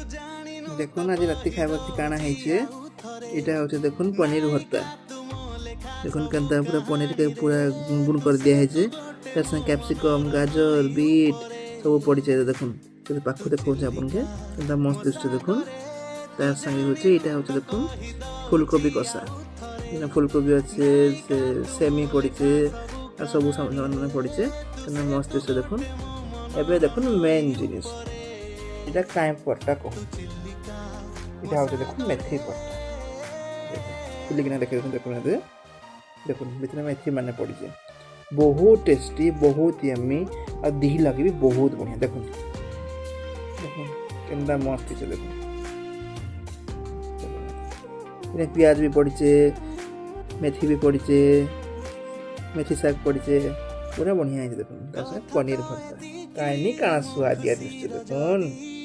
देखुन आज राति खाइबा काଣା ହେଇଛି ଏଇଟା ହଉଛି देखुन पनीर भर्ता देखुन केनता पूरा पनीर के पूरा गुण गुण कर दिया है तार संगे कैप्सिकम गाजर बीट सब पड़ी छै देखुन केते पाखु देखौ छै आपन के केनता मस्त दिसछ देखुन तार संगे होछि एटा होछि देखुन फूलकोबी कसा इना फूलकोबी আছে से सेमी पड़ी छै आ सब सामान पड़ी छै केनता मस्त दिसछ देखुन एबे देखुन मेन जिनिस एटा काई परटा कहू इटा होते देखो मेथी पत्ता खुली किना देखे देखो देखो भीतर मेथी माने पड़ी है बहुत टेस्टी बहुत यम्मी और दी लगे भी बहुत बढ़िया देखो देखो केंदा मस्त है देखो इने प्याज भी पड़ी है मेथी भी पड़ी है मेथी साग पड़ी है पूरा बढ़िया है देखो तासे पनीर भरता काई नहीं काना स्वाद दिया दिस देखो